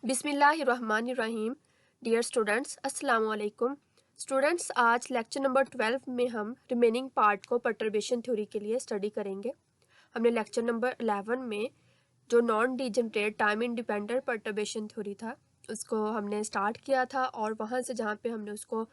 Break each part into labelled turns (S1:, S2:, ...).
S1: बिस्मिल्लाहिर्रहमानिर्रहीम। Dear students, अस्सलाम वालेकुम। स्टूडेंट्स, आज लेक्चर नंबर 12 में हम रिमेनिंग पार्ट को परटर्बेशन थ्योरी के लिए स्टडी करेंगे। हमने लेक्चर नंबर 11 में जो non degenerate time independent perturbation theory था उसको हमने स्टार्ट किया था, और वहाँ से जहाँ पे हमने उसको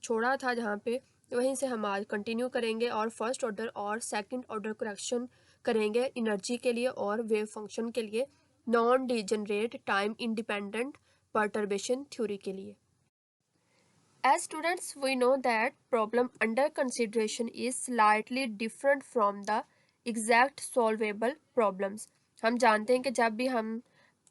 S1: छोड़ा था, जहाँ पे वहीं से हम आज कंटिन्यू करेंगे और फर्स्ट ऑर्डर और सेकंड ऑर्डर करेक्शन करेंगे एनर्जी के लिए और वेव फंक्शन के लिए non degenerate time independent perturbation theory के लिए। As students, we know that problem under consideration is slightly different from the exact solvable problems. हम जानते हैं कि जब भी हम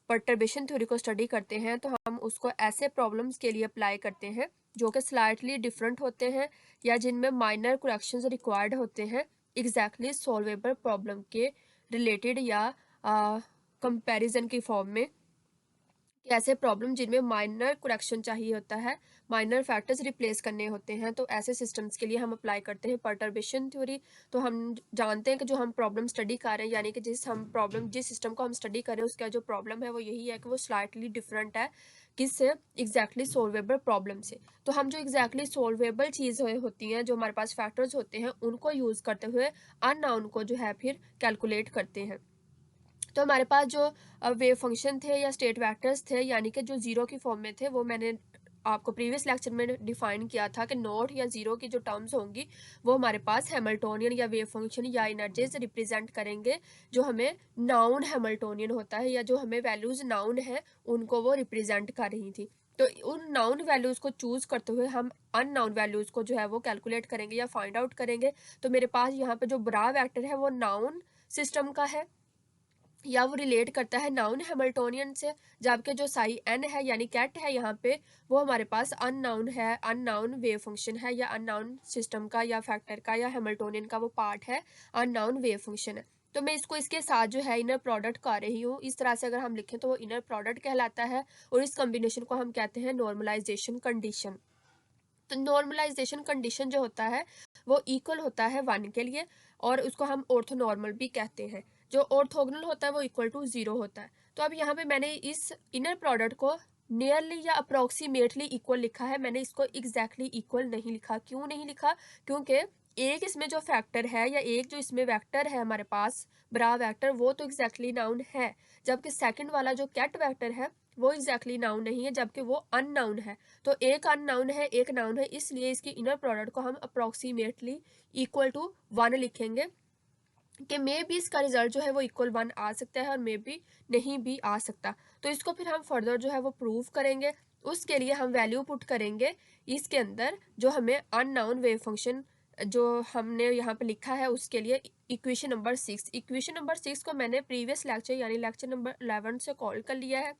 S1: परटर्बेशन थ्योरी को स्टडी करते हैं तो हम उसको ऐसे प्रॉब्लम्स के लिए अप्लाई करते हैं जो कि स्लाइटली डिफरेंट होते हैं या जिनमें माइनर करेक्शंस रिक्वायर्ड होते हैं एग्जैक्टली सॉल्वेबल प्रॉब्लम के रिलेटेड या कंपैरिजन की फॉर्म में। ऐसे प्रॉब्लम जिनमें माइनर करेक्शन चाहिए होता है, माइनर फैक्टर्स रिप्लेस करने होते हैं, तो ऐसे सिस्टम्स के लिए हम अप्लाई करते हैं परटर्बेशन थ्योरी। तो हम जानते हैं कि जो हम प्रॉब्लम स्टडी कर रहे हैं, यानी कि जिस सिस्टम को हम स्टडी कर रहे हैं उसका जो प्रॉब्लम है वो यही है कि वो स्लाइटली डिफरेंट है किससे, एग्जैक्टली सॉल्वेबल प्रॉब्लम से। तो हम जो एग्जैक्टली सॉल्वेबल चीज़ें होती हैं, जो हमारे पास फैक्टर्स होते हैं, उनको यूज़ करते हुए अननोन को जो है फिर कैलकुलेट करते हैं। तो हमारे पास जो वेव फंक्शन थे या स्टेट वेक्टर्स थे, यानी कि जो जीरो की फॉर्म में थे, वो मैंने आपको प्रीवियस लेक्चर में डिफाइन किया था कि नोट या जीरो की जो टर्म्स होंगी वो हमारे पास हैमिल्टोनियन या वेव फंक्शन या एनर्जीज रिप्रेजेंट करेंगे, जो हमें नाउन हैमिल्टोनियन होता है या जो हमें वैल्यूज नाउन है उनको वो रिप्रेजेंट कर रही थी। तो उन नाउन वैल्यूज को चूज करते हुए हम अननाउन वैल्यूज को जो है वो कैलकुलेट करेंगे या फाइंड आउट करेंगे। तो मेरे पास यहाँ पे जो ब्रा वेक्टर है वो नाउन सिस्टम का है या वो रिलेट करता है नाउन हैमिल्टोनियन से, जबकि जो साई एन है यानी कैट है यहाँ पे वो हमारे पास अननाउन है, अननाउन वेव फंक्शन है या अननाउन सिस्टम का या फैक्टर का या हैमिल्टोनियन का वो पार्ट है, अननाउन वेव फंक्शन है। तो मैं इसको इसके साथ जो है इनर प्रोडक्ट कर रही हूँ। इस तरह से अगर हम लिखें तो वो इनर प्रोडक्ट कहलाता है, और इस कॉम्बिनेशन को हम कहते हैं नॉर्मलाइजेशन कंडीशन। तो नॉर्मलाइजेशन कंडीशन जो होता है वो इक्वल होता है 1 के लिए, और उसको हम ऑर्थोनॉर्मल भी कहते हैं। जो ऑर्थोगोनल होता है वो इक्वल टू 0 होता है। तो अब यहाँ पे मैंने इस इनर प्रोडक्ट को नियरली या अप्रोक्सीमेटली इक्वल लिखा है, मैंने इसको एग्जैक्टली इक्वल नहीं लिखा। क्यों नहीं लिखा? क्योंकि एक इसमें जो फैक्टर है या एक जो इसमें वेक्टर है हमारे पास ब्रा वेक्टर, वो तो एग्जैक्टली नाउन है, जबकि सेकंड वाला जो कैट वेक्टर है वो एग्जैक्टली नाउन नहीं है, जबकि वो अननाउन है। तो एक अननाउन है, एक नाउन है, इसलिए इसकी इनर प्रोडक्ट को हम अप्रोक्सीमेटली इक्वल टू 1 लिखेंगे कि मे भी इसका रिजल्ट जो है वो इक्वल 1 आ सकता है और मे भी नहीं भी आ सकता। तो इसको फिर हम फर्दर जो है वो प्रूव करेंगे। उसके लिए हम वैल्यू पुट करेंगे इसके अंदर जो हमें अननाउन वेव फंक्शन जो हमने यहाँ पे लिखा है उसके लिए इक्वेशन नंबर 6। इक्वेशन नंबर 6 को मैंने प्रीवियस लेक्चर यानी लेक्चर नंबर 11 से कॉल कर लिया है।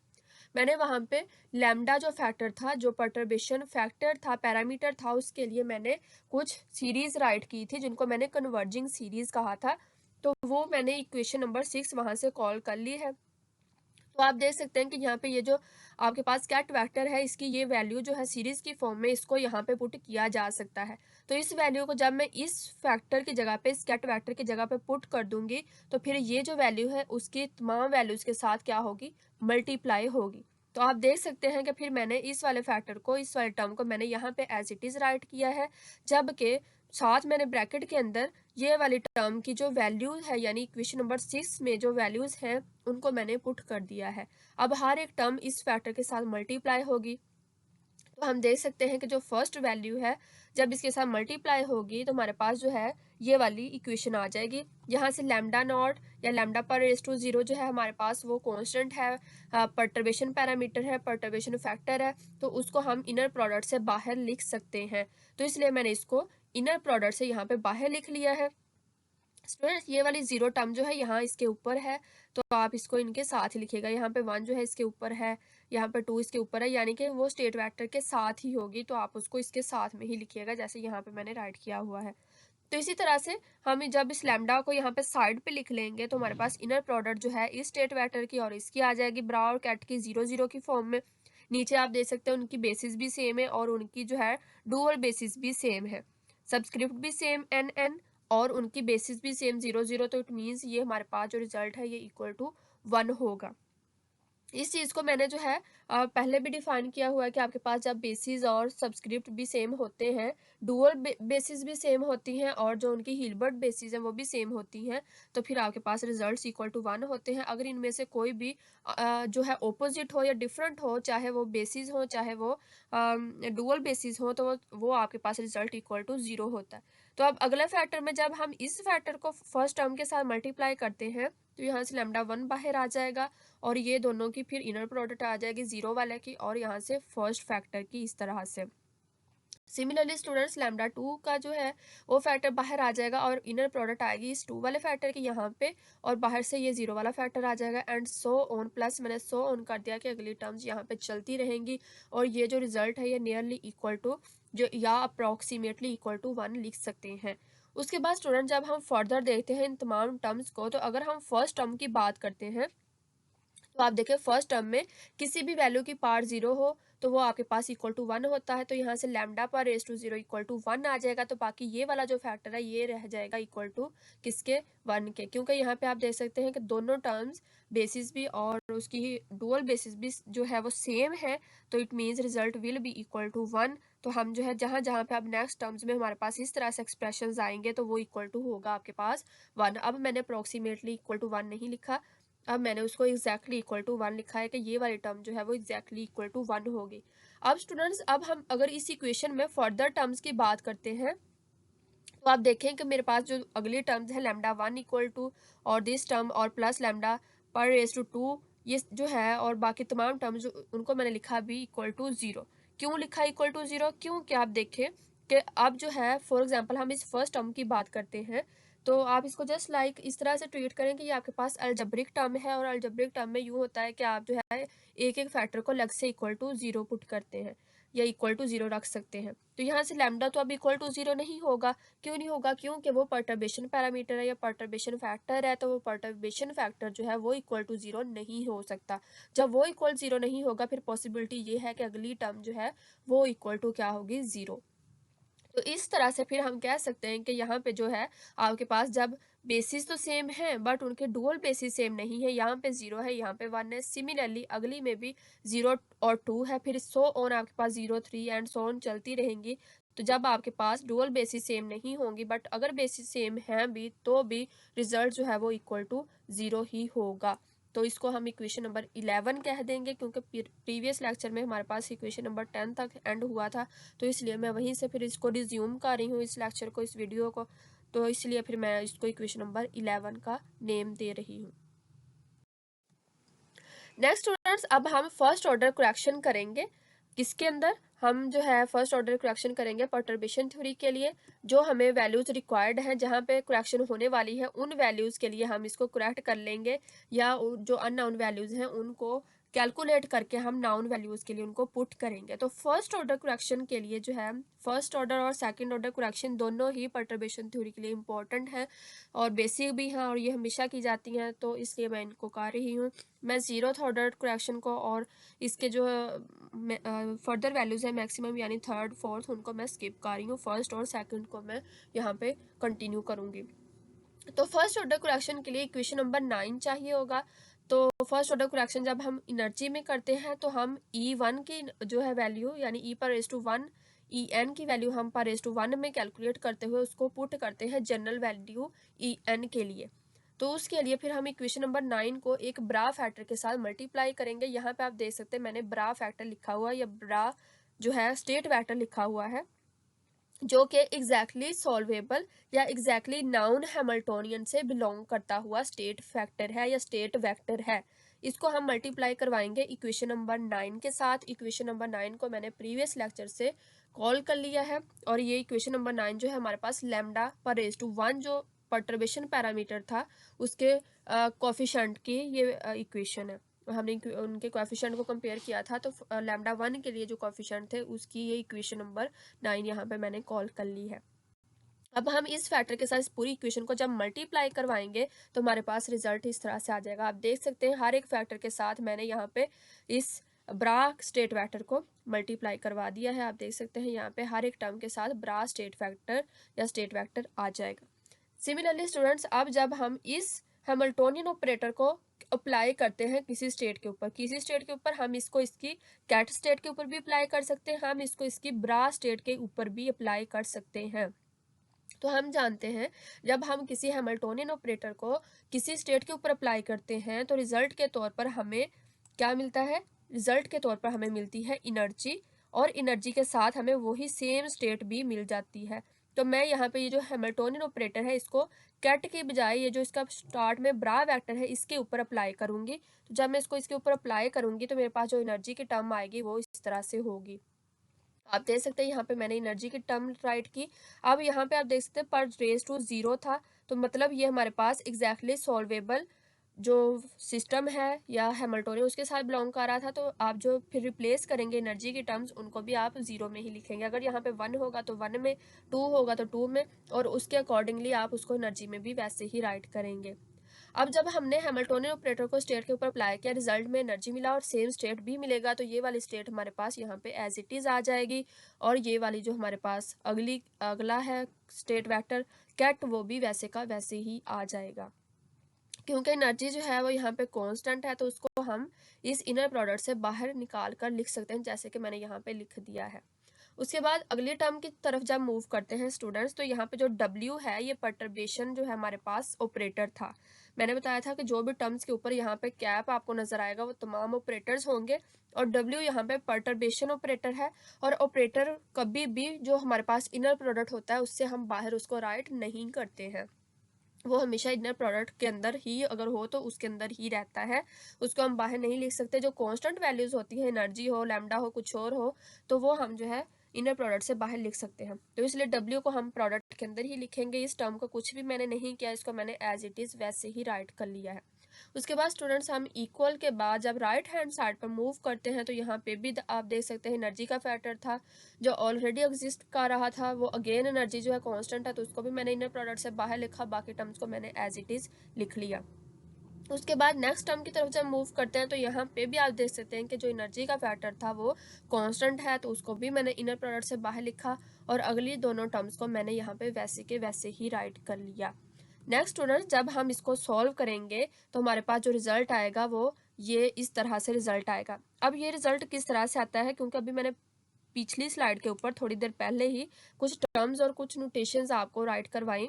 S1: मैंने वहाँ पे लैम्डा जो फैक्टर था, जो परटर्बेशन फैक्टर था, पैरामीटर था, उसके लिए मैंने कुछ सीरीज राइट की थी जिनको मैंने कन्वर्जिंग सीरीज कहा था। तो वो मैंने इक्वेशन नंबर 6 वहाँ से कॉल कर ली है। तो आप देख सकते हैं कि यहाँ पे ये जो आपके पास कैट वेक्टर है, इसकी ये वैल्यू जो है सीरीज की फॉर्म में इसको यहाँ पे पुट किया जा सकता है। तो इस वैल्यू को जब मैं इस फैक्टर की जगह पे, इस कैट वेक्टर की जगह पे पुट कर दूंगी, तो फिर ये जो वैल्यू है उसकी तमाम वैल्यूज के साथ क्या होगी, मल्टीप्लाई होगी। तो आप देख सकते हैं कि फिर मैंने इस वाले फैक्टर को, इस वाले टर्म को मैंने यहाँ पे एज इट इज राइट किया है, जबकि साथ मैंने ब्रैकेट के अंदर ये वाली टर्म की जो वैल्यू है यानी इक्वेशन नंबर 6 में जो वैल्यूज हैं उनको मैंने पुट कर दिया है। अब हर एक टर्म इस फैक्टर के साथ मल्टीप्लाई होगी। तो हम देख सकते हैं कि जो फर्स्ट वैल्यू है जब इसके साथ मल्टीप्लाई होगी तो हमारे पास जो है ये वाली इक्वेशन आ जाएगी। यहाँ से लैम्डा नॉट या लैम्डा पर रेज टू 0 जो है हमारे पास वो कांस्टेंट है, परटर्बेशन पैरामीटर है, परटर्बेशन फैक्टर है, तो उसको हम इनर प्रोडक्ट से बाहर लिख सकते हैं। तो इसलिए मैंने इसको इनर प्रोडक्ट से यहाँ पे बाहर लिख लिया है। स्टूडेंट्स, ये वाली 0 टर्म जो है यहाँ इसके ऊपर है, तो आप इसको इनके साथ ही लिखिएगा। यहाँ पे 1 जो है इसके ऊपर है, यहाँ पे 2 इसके ऊपर है, यानी कि वो स्टेट वेक्टर के साथ ही होगी, तो आप उसको इसके साथ में ही लिखिएगा जैसे यहाँ पे मैंने राइट किया हुआ है। तो इसी तरह से हम जब इस लैम्डा को यहाँ पे साइड पे लिख लेंगे तो हमारे पास इनर प्रोडक्ट जो है इस स्टेट वेक्टर की और इसकी आ जाएगी ब्रा और कैट की 0 0 की फॉर्म में। नीचे आप देख सकते हैं उनकी बेसिस भी सेम है और उनकी जो है डुअल बेसिस भी सेम है, सब्सक्रिप्ट भी सेम एन एन और उनकी बेसिस भी सेम 0 0। तो इट मीन्स ये हमारे पास जो रिजल्ट है ये इक्वल टू 1 होगा। इस चीज़ को मैंने जो है पहले भी डिफाइन किया हुआ है कि आपके पास जब बेसिस और सबस्क्रिप्ट भी सेम होते हैं, डुअल बेसिस भी सेम होती हैं और जो उनकी हिल्बर्ट बेसिस हैं वो भी सेम होती हैं, तो फिर आपके पास रिजल्ट्स इक्वल टू 1 होते हैं। अगर इनमें से कोई भी जो है ऑपोजिट हो या डिफरेंट हो, चाहे वो बेसिस हो चाहे वो डुअल बेसिस हो, तो वो आपके पास रिजल्ट इक्वल टू 0 होता है। तो अब अगले फैक्टर में जब हम इस फैक्टर को फर्स्ट टर्म के साथ मल्टीप्लाई करते हैं तो यहाँ से लैम्डा 1 बाहर आ जाएगा और ये दोनों की फिर इनर प्रोडक्ट आ जाएगी 0 वाले की और यहाँ से फर्स्ट फैक्टर की इस तरह से। सिमिलरली स्टूडेंट्स लैम्डा 2 का जो है वो फैक्टर बाहर आ जाएगा और इनर प्रोडक्ट आएगी इस 2 वाले फैक्टर की यहाँ पे और बाहर से ये 0 वाला फैक्टर आ जाएगा एंड सो ऑन, प्लस मैंने सो ऑन कर दिया कि अगली टर्म्स यहाँ पे चलती रहेंगी और ये जो रिजल्ट है ये नियरली इक्वल टू जो या अप्रॉक्सीमेटली इक्वल टू 1 लिख सकते हैं। उसके बाद स्टूडेंट जब हम फर्दर देखते हैं इन तमाम टर्म्स को, तो अगर हम फर्स्ट टर्म की बात करते हैं तो आप देखिए फर्स्ट टर्म में किसी भी वैल्यू की पार्ट 0 हो तो वो आपके पास इक्वल टू 1 होता है, तो यहाँ से लैम्डा पर रेज टू 0 इक्वल टू 1 आ जाएगा, तो बाकी ये वाला जो फैक्टर है ये रह जाएगा इक्वल टू किसके 1 के, क्योंकि यहाँ पे आप देख सकते हैं कि दोनों टर्म्स बेसिस भी और उसकी डुअल बेसिस भी जो है वो सेम है, तो it means result will be equal to 1। तो हम जो है जहाँ जहाँ पे अब नेक्स्ट टर्म्स में हमारे पास इस तरह से एक्सप्रेशन आएंगे तो वो इक्वल टू होगा आपके पास 1। अब मैंने अप्रोक्सीमेटली इक्वल टू 1 नहीं लिखा, अब मैंने उसको एग्जैक्टली इक्वल टू 1 लिखा है कि ये वाली टर्म जो है वो एग्जैक्टली इक्वल टू 1 होगी। अब स्टूडेंट्स अब हम अगर इस इक्वेशन में फर्दर टर्म्स की बात करते हैं तो आप देखें कि मेरे पास जो अगली टर्म्स है लैम्डा 1 इक्वल टू और दिस टर्म और प्लस लैम्डा पर रेज टू 2 ये जो है और बाकी तमाम टर्म्स उनको मैंने लिखा भी इक्वल टू 0। क्यों लिखा इक्वल टू 0? क्योंकि आप देखें कि अब जो है फॉर एग्जांपल हम इस फर्स्ट टर्म की बात करते हैं तो आप इसको जस्ट लाइक इस तरह से ट्रीट करें कि ये आपके पास अलजेब्रिक टर्म है और अलजेब्रिक टर्म में यूँ होता है कि आप जो है एक एक फैक्टर को अलग से इक्वल टू 0 पुट करते हैं या इक्वल टू 0 रख सकते हैं। तो यहाँ से लैम्डा तो अब इक्वल टू 0 नहीं होगा। क्यों नहीं होगा? क्योंकि वो परटर्बेशन पैरामीटर है या परटर्बेशन फैक्टर है, तो वो परटर्बेशन फैक्टर जो है वो इक्वल टू 0 नहीं हो सकता। जब वो इक्वल 0 नहीं होगा फिर पॉसिबिलिटी ये है कि अगली टर्म जो है वो इक्वल टू क्या होगी? 0। तो इस तरह से फिर हम कह सकते हैं कि यहाँ पे जो है आपके पास जब बेसिस तो सेम है बट उनके डुअल बेसिस सेम नहीं है, यहाँ पे 0 है यहाँ पे 1 है, सिमिलरली अगली में भी 0 और 2 है, फिर सो ऑन आपके पास 0 3 एंड सो ऑन चलती रहेंगी। तो जब आपके पास डुअल बेसिस सेम नहीं होंगी बट अगर बेसिस सेम है भी तो भी रिजल्ट जो है वो इक्वल टू 0 ही होगा। तो इसको हम इक्वेशन नंबर 11 कह देंगे क्योंकि प्रीवियस लेक्चर में हमारे पास इक्वेशन नंबर 10 तक एंड हुआ था, तो इसलिए मैं वहीं से फिर इसको रिज्यूम कर रही हूँ इस लेक्चर को, इस वीडियो को, तो इसलिए फिर मैं इसको इक्वेशन नंबर 11 का नेम दे रही हूँ। नेक्स्ट स्टूडेंट्स अब हम फर्स्ट ऑर्डर करेक्शन करेंगे। किसके अंदर? हम जो है फर्स्ट ऑर्डर करेक्शन करेंगे परटर्बेशन थ्योरी के लिए। जो हमें वैल्यूज रिक्वायर्ड हैं जहाँ पे करेक्शन होने वाली है उन वैल्यूज के लिए हम इसको करेक्ट कर लेंगे या जो अननाउन वैल्यूज हैं उनको कैलकुलेट करके हम नाउन वैल्यूज के लिए उनको पुट करेंगे। तो फर्स्ट ऑर्डर करेक्शन के लिए जो है फर्स्ट ऑर्डर और सेकंड ऑर्डर करेक्शन दोनों ही परटर्बेशन थ्योरी के लिए इंपॉर्टेंट है और बेसिक भी हैं और ये हमेशा की जाती हैं, तो इसलिए मैं इनको कर रही हूँ। मैं जीरोथ ऑर्डर करेक्शन को और इसके जो फर्दर वैल्यूज़ है मैक्सिमम यानी थर्ड फोर्थ उनको मैं स्किप कर रही हूँ, फर्स्ट और सेकंड को मैं यहाँ पे कंटिन्यू करूँगी। तो फर्स्ट ऑर्डर करेक्शन के लिए इक्वेशन नंबर 9 चाहिए होगा। तो फर्स्ट ऑर्डर करेक्शन जब हम एनर्जी में करते हैं तो हम E1 की जो है वैल्यू यानी E पर रेज टू 1 En की वैल्यू हम पर रेज टू 1 में कैलकुलेट करते हुए उसको पुट करते हैं जनरल वैल्यू En के लिए। तो उसके लिए फिर हम इक्वेशन नंबर 9 को एक ब्रा फैक्टर के साथ मल्टीप्लाई करेंगे। यहाँ पे आप देख सकते हैं मैंने ब्रा फैक्टर लिखा हुआ है या ब्रा जो है स्टेट वेक्टर लिखा हुआ है जो कि एग्जैक्टली सॉल्वेबल या एग्जैक्टली नाउन हैमिल्टोनियन से बिलोंग करता हुआ स्टेट फैक्टर है या स्टेट वेक्टर है। इसको हम मल्टीप्लाई करवाएंगे इक्वेशन नंबर 9 के साथ। इक्वेशन नंबर 9 को मैंने प्रीवियस लेक्चर से कॉल कर लिया है और ये इक्वेशन नंबर 9 जो है हमारे पास लैम्डा पर रेज टू 1 जो परटर्बेशन पैरामीटर था उसके कोफिशिएंट की ये इक्वेशन है। हमने उनके कोएफिशिएंट को कंपेयर किया था तो लैम्डा 1 के लिए जो कोएफिशिएंट थे उसकी ये इक्वेशन नंबर 9 यहाँ पे मैंने कॉल कर ली है। अब हम इस फैक्टर के साथ इस पूरी इक्वेशन को जब मल्टीप्लाई करवाएंगे तो हमारे पास रिजल्ट इस तरह से आ जाएगा। आप देख सकते हैं हर एक फैक्टर के साथ मैंने यहाँ पे इस ब्रा स्टेट वेक्टर को मल्टीप्लाई करवा दिया है। आप देख सकते हैं यहाँ पे हर एक टर्म के साथ ब्रा स्टेट फैक्टर या स्टेट वेक्टर आ जाएगा। सिमिलरली स्टूडेंट्स अब जब हम इस हैमिल्टोनियन ऑपरेटर को अप्लाई करते हैं किसी स्टेट के ऊपर, किसी स्टेट के ऊपर हम इसको इसकी कैट स्टेट के ऊपर भी अप्लाई कर सकते हैं, हम इसको इसकी ब्रा स्टेट के ऊपर भी अप्लाई कर सकते हैं। तो हम जानते हैं जब हम किसी हैमिल्टोनियन ऑपरेटर को किसी स्टेट के ऊपर अप्लाई करते हैं तो रिजल्ट के तौर पर हमें क्या मिलता है, रिजल्ट के तौर पर हमें मिलती है एनर्जी, और एनर्जी के साथ हमें वही सेम स्टेट भी मिल जाती है। तो मैं यहाँ पे ये जो हैमिल्टोनियन ऑपरेटर है इसको कैट के बजाय ये जो इसका स्टार्ट में ब्रा वेक्टर है इसके ऊपर अप्लाई करूंगी। तो जब मैं इसको इसके ऊपर अप्लाई करूंगी तो मेरे पास जो एनर्जी की टर्म आएगी वो इस तरह से होगी। आप देख सकते हैं यहाँ पे मैंने एनर्जी की टर्म राइट की। अब यहाँ पे आप देख सकते हैं पर रेज टू 0 था, तो मतलब ये हमारे पास एग्जैक्टली सॉल्वेबल जो सिस्टम है या हैमिल्टोनियन उसके साथ बिलोंग कर रहा था। तो आप जो फिर रिप्लेस करेंगे एनर्जी की टर्म्स उनको भी आप 0 में ही लिखेंगे। अगर यहाँ पे 1 होगा तो 1 में, 2 होगा तो 2 में, और उसके अकॉर्डिंगली आप उसको एनर्जी में भी वैसे ही राइट करेंगे। अब जब हमने हैमिल्टोनियन ऑपरेटर को स्टेट के ऊपर अप्लाई किया, रिजल्ट में एनर्जी मिला और सेम स्टेट भी मिलेगा, तो ये वाली स्टेट हमारे पास यहाँ पे एज इट इज आ जाएगी, और ये वाली जो हमारे पास अगला है स्टेट वेक्टर कैट वो भी वैसे का वैसे ही आ जाएगा। क्योंकि एनर्जी जो है वो यहाँ पे कांस्टेंट है तो उसको हम इस इनर प्रोडक्ट से बाहर निकाल कर लिख सकते हैं, जैसे कि मैंने यहाँ पे लिख दिया है। उसके बाद अगली टर्म की तरफ जब मूव करते हैं स्टूडेंट्स, तो यहाँ पे जो W है ये परटर्बेशन जो है हमारे पास ऑपरेटर था। मैंने बताया था कि जो भी टर्म्स के ऊपर यहाँ पे कैप आपको नजर आएगा वो तमाम ऑपरेटर्स होंगे, और W यहाँ पे परटर्बेशन ऑपरेटर है। और ऑपरेटर कभी भी जो हमारे पास इनर प्रोडक्ट होता है उससे हम बाहर उसको राइट नहीं करते हैं, वो हमेशा इनर प्रोडक्ट के अंदर ही अगर हो तो उसके अंदर ही रहता है, उसको हम बाहर नहीं लिख सकते। जो कांस्टेंट वैल्यूज होती है, एनर्जी हो, लैम्डा हो, कुछ और हो, तो वो हम जो है इनर प्रोडक्ट से बाहर लिख सकते हैं। तो इसलिए W को हम प्रोडक्ट के अंदर ही लिखेंगे। इस टर्म को कुछ भी मैंने नहीं किया, इसको मैंने एज इट इज वैसे ही राइट कर लिया है। उसके बाद स्टूडेंट्स हम इक्वल के बाद जब राइट हैंड साइड पर मूव करते हैं तो यहाँ पे भी आप देख सकते हैं एनर्जी का फैक्टर था जो ऑलरेडी एग्जिस्ट कर रहा था, वो अगेन एनर्जी जो है कांस्टेंट है, तो उसको भी मैंने इनर प्रोडक्ट से बाहर लिखा, बाकी टर्म्स को मैंने एज इट इज लिख लिया। उसके बाद नेक्स्ट टर्म की तरफ जब मूव करते हैं तो यहाँ पे भी आप देख सकते हैं कि जो एनर्जी का फैक्टर था वो कांस्टेंट है, तो उसको भी मैंने इनर प्रोडक्ट से बाहर लिखा, और अगली दोनों टर्म्स को मैंने यहाँ पे वैसे के वैसे ही राइट कर लिया। नेक्स्ट स्टूडेंट्स जब हम इसको सॉल्व करेंगे तो हमारे पास जो रिजल्ट आएगा वो ये इस तरह से रिजल्ट आएगा। अब ये रिजल्ट किस तरह से आता है, क्योंकि अभी मैंने पिछली स्लाइड के ऊपर थोड़ी देर पहले ही कुछ टर्म्स और कुछ नोटेशंस आपको राइट करवाई,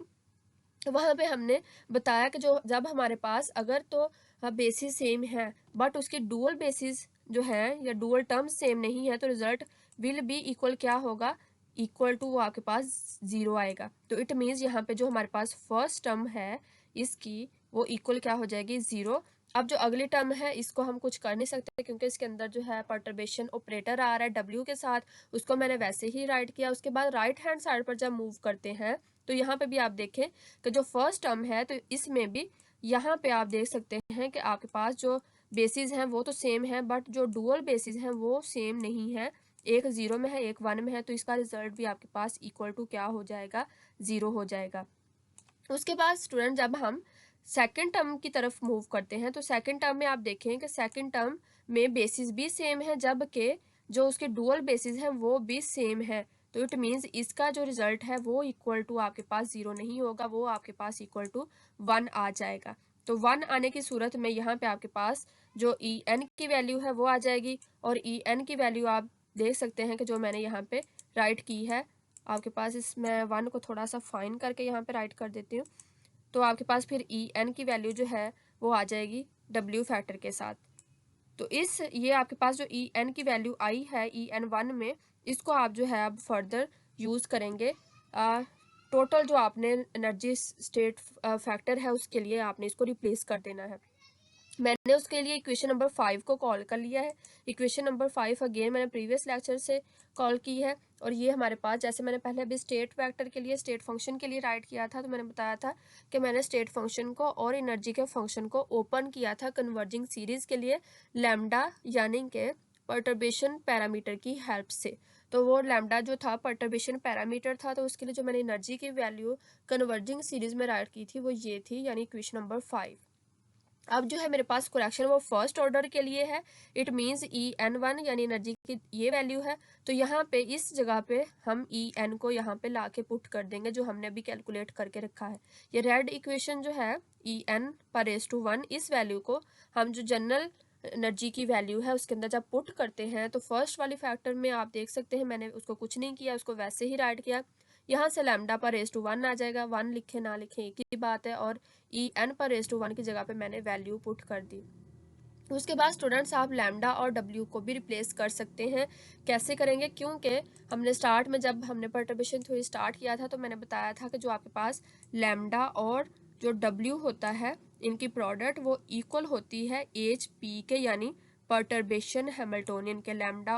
S1: तो वहाँ पे हमने बताया कि जो जब हमारे पास अगर तो बेसिस सेम है बट उसकी डुअल बेसिस जो है या डुअल टर्म सेम नहीं है तो रिजल्ट विल बी इक्वल क्या होगा, इक्वल टू वो आपके पास 0 आएगा। तो इट मीन्स यहाँ पे जो हमारे पास फर्स्ट टर्म है इसकी वो इक्वल क्या हो जाएगी, 0। अब जो अगली टर्म है इसको हम कुछ कर नहीं सकते क्योंकि इसके अंदर जो है परटर्बेशन ऑपरेटर आ रहा है W के साथ, उसको मैंने वैसे ही राइट किया। उसके बाद राइट हैंड साइड पर जब मूव करते हैं तो यहाँ पे भी आप देखें कि जो फर्स्ट टर्म है तो इसमें भी यहाँ पे आप देख सकते हैं कि आपके पास जो बेसिस हैं वो तो सेम है बट जो डुअल बेसिस हैं वो सेम नहीं है, एक 0 में है एक 1 में है, तो इसका रिजल्ट भी आपके पास इक्वल टू क्या हो जाएगा, 0 हो जाएगा। उसके बाद स्टूडेंट जब हम सेकेंड टर्म की तरफ मूव करते हैं तो सेकेंड टर्म में आप देखें कि सेकेंड टर्म में बेसिस भी सेम है जबकि जो उसके डुअल बेसिस हैं वो भी सेम है, तो इट मीन्स इसका जो रिजल्ट है वो इक्वल टू आपके पास 0 नहीं होगा, वो आपके पास इक्वल टू 1 आ जाएगा। तो 1 आने की सूरत में यहाँ पे आपके पास जो ई एन की वैल्यू है वो आ जाएगी, और ई एन की वैल्यू आप देख सकते हैं कि जो मैंने यहाँ पे राइट की है आपके पास, इसमें 1 को थोड़ा सा फाइन करके यहाँ पे राइट कर देती हूँ, तो आपके पास फिर ई एन की वैल्यू जो है वो आ जाएगी W फैक्टर के साथ। तो इस ये आपके पास जो ई एन की वैल्यू आई है EN1 में, इसको आप जो है अब फर्दर यूज़ करेंगे टोटल जो आपने एनर्जी स्टेट फैक्टर है उसके लिए आपने इसको रिप्लेस कर देना है। मैंने उसके लिए इक्वेशन नंबर 5 को कॉल कर लिया है। इक्वेशन नंबर 5 अगेन मैंने प्रीवियस लेक्चर से कॉल की है, और ये हमारे पास जैसे मैंने पहले अभी स्टेट वेक्टर के लिए स्टेट फंक्शन के लिए राइट किया था, तो मैंने बताया था कि मैंने स्टेट फंक्शन को और एनर्जी के फंक्शन को ओपन किया था कन्वर्जिंग सीरीज के लिए लैम्डा यानी कि परटर्बेशन पैरामीटर की हेल्प से। तो वो लैम्डा जो था परटर्बेशन पैरामीटर था, तो उसके लिए जो मैंने एनर्जी की वैल्यू कन्वर्जिंग सीरीज में राइट की थी वो ये थी, यानी इक्वेशन नंबर 5। अब जो है मेरे पास करेक्शन वो फर्स्ट ऑर्डर के लिए है, इट मीन्स En1 यानी एनर्जी की ये वैल्यू है। तो यहाँ पे इस जगह पे हम En को यहाँ पे ला के पुट कर देंगे जो हमने अभी कैलकुलेट करके रखा है। ये रेड इक्वेशन जो है En/1 इस वैल्यू को हम जो जनरल एनर्जी की वैल्यू है उसके अंदर जब पुट करते हैं तो फर्स्ट वाली फैक्टर में आप देख सकते हैं मैंने उसको कुछ नहीं किया, उसको वैसे ही राइट किया। यहाँ से λ/1 आ जाएगा, 1 लिखे ना लिखे एक ही बात है, और En/1 की जगह पे मैंने वैल्यू पुट कर दी। उसके बाद स्टूडेंट्स आप लैम्डा और डब्ल्यू को भी रिप्लेस कर सकते हैं। कैसे करेंगे, क्योंकि हमने स्टार्ट में जब हमने परटर्बेशन थ्योरी स्टार्ट किया था तो मैंने बताया था कि जो आपके पास लैम्डा और जो डब्ल्यू होता है इनकी प्रोडक्ट वो इक्वल होती है एच पी के, यानी परटर्बेशन हैमिल्टोनियन के। लैम्डा